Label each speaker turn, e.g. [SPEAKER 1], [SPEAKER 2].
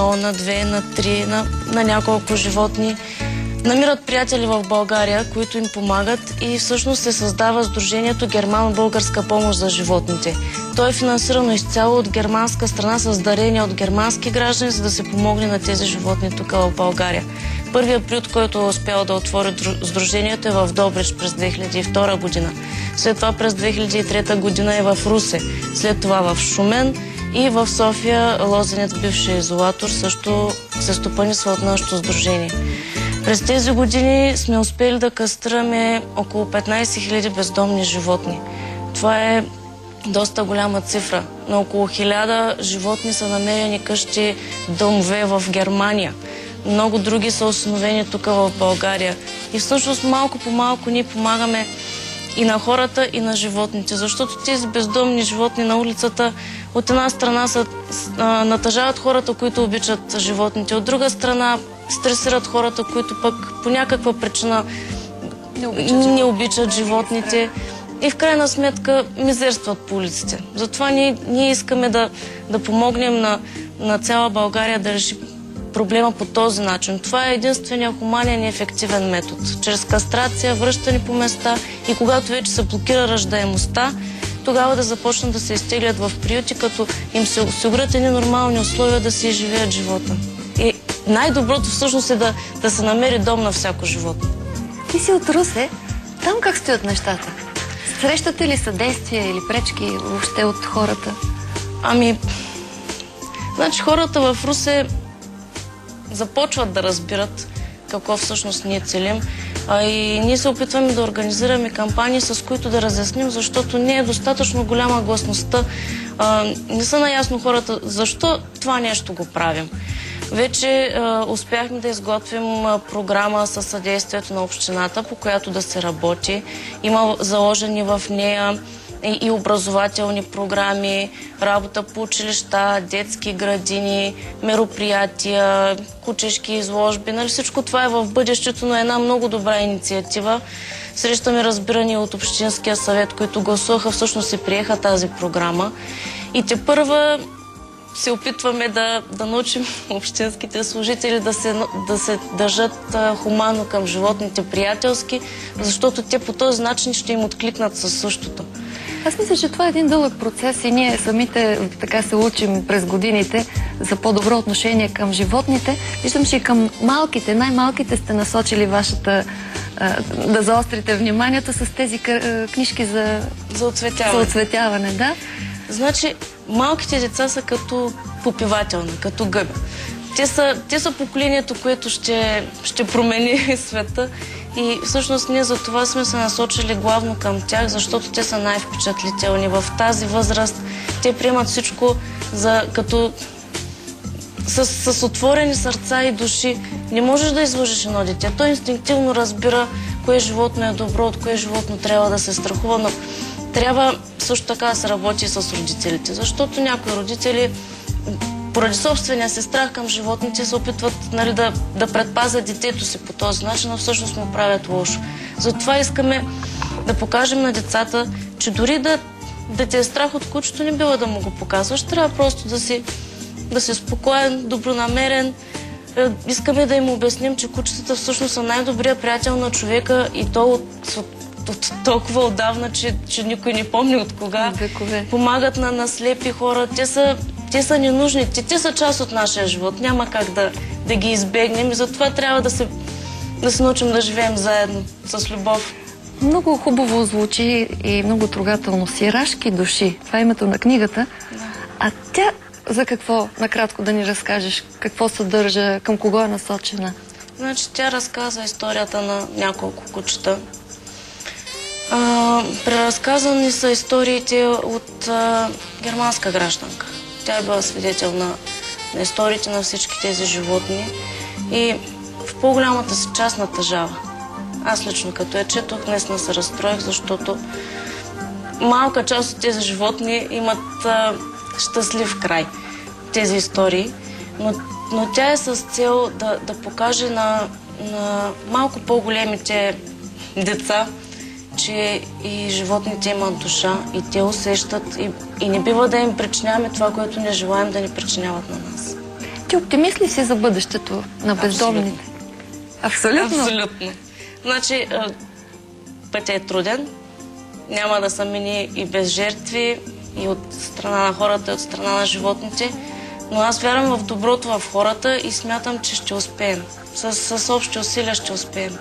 [SPEAKER 1] едно, на две, на три, на няколко животни. Намират приятели в България, които им помагат и всъщност се създава сдружението Германо-българска помощ за животните. То е финансирано изцяло от германска страна с дарения от германски граждани, за да се помогне на тези животни тук в България. Първият приют, който е успял да отвори сдружението, е в Добрич през 2002 година. След това през 2003 година е в Русе. След това в Шумен и в София Лозенец, бившия изолатор, също се стопанисва от нашето сдружение. През тези години сме успели да кастрираме около 15 000 бездомни животни. Това е доста голяма цифра. На около 1000 животни са намерени къщи, домове в Германия. Много други са осиновени тук в България. И всъщност малко по малко ние помагаме и на хората, и на животните, защото тези бездомни животни на улицата от една страна натъжават хората, които обичат животните, от друга страна стресират хората, които пък по някаква причина не обичат животните и в крайна сметка мизерстват по улиците. Затова ние искаме да помогнем на цяла България да реши проблема по този начин. Това е единствения хуманен и ефективен метод. Чрез кастрация, връщане по места и когато вече се блокира раждаемостта, тогава да започнат да се изтеглят в приюти, като им се осигурят едни нормални условия да си изживеят живота. И най-доброто всъщност е да се намери дом на всяко животно.
[SPEAKER 2] Ти си от Русе. Там как стоят нещата? Срещате ли съдействия или пречки въобще от хората?
[SPEAKER 1] Значи хората в Русе започват да разбират какво всъщност ние целим. И ние се опитваме да организираме кампании, с които да разясним, защото не е достатъчно голяма гласността. Не са наясно хората защо това нещо го правим. Вече успяхме да изготвим програма със съдействието на общината, по която да се работи. Има заложени в нея и образователни програми, работа по училища, детски градини, мероприятия, кучешки изложби. Всичко това е в бъдещето, но е една много добра инициатива. Срещаме разбирания от Общинския съвет, които гласуваха, всъщност и приеха тази програма. И тепърва се опитваме да научим общинските служители да се държат хуманно към животните, приятелски, защото те по този начин ще им откликнат със същото.
[SPEAKER 2] Аз мисля, че това е един дълъг процес и ние самите така се учим през годините за по-добро отношение към животните. Виждам, че и към малките, най-малките сте насочили вашата да заострите вниманието с тези книжки за оцветяване. Да?
[SPEAKER 1] Значи, малките деца са като попивателни, като гъби. Те са поколението, което ще промени света. И всъщност ние за това сме се насочили главно към тях, защото те са най-впечатлителни. В тази възраст те приемат всичко с отворени сърца и души. Не можеш да излъжеш едно дете. Той инстинктивно разбира кое животно е добро, от кое животно трябва да се страхува, но трябва също така да се работи с родителите, защото някои родители поради собствения си страх към животните се опитват да предпазят детето си по този начин, но всъщност му правят лошо. Затова искаме да покажем на децата, че дори да те е страх от кучето, не бива да му го показваш. Трябва просто да си спокоен, добронамерен. Искаме да им обясним, че кучетата всъщност са най-добрият приятел на човека и то от толкова отдавна, че никой не помни от кога. Помагат на слепи хора. Те са ненужни. Те са част от нашия живот. Няма как да ги избегнем и затова трябва да се научим да живеем заедно с любов.
[SPEAKER 2] Много хубаво звучи и много трогателно. Сирашки души. Това е името на книгата. Да. А тя за какво, накратко да ни разкажеш? Какво съдържа? Към кого е насочена?
[SPEAKER 1] Значи тя разказва историята на няколко кучета. Преразказани са историите от германска гражданка. Тя е била свидетел на историите на всички тези животни и в по-голямата си част натъжава. Аз лично като я четох, днес се разстроих, защото малка част от тези животни имат щастлив край, тези истории, но тя е с цел да покаже на малко по-големите деца, че и животните имат душа и те усещат и не бива да им причиняваме това, което не желаем да ни причиняват на нас.
[SPEAKER 2] Ти оптимист ли си за бъдещето на бездомните? Абсолютно.
[SPEAKER 1] Абсолютно. Значи, пътят е труден. Няма да са мини и без жертви, и от страна на хората, и от страна на животните. Но аз вярвам в доброто в хората и смятам, че ще успеем. С общи усилия ще успеем.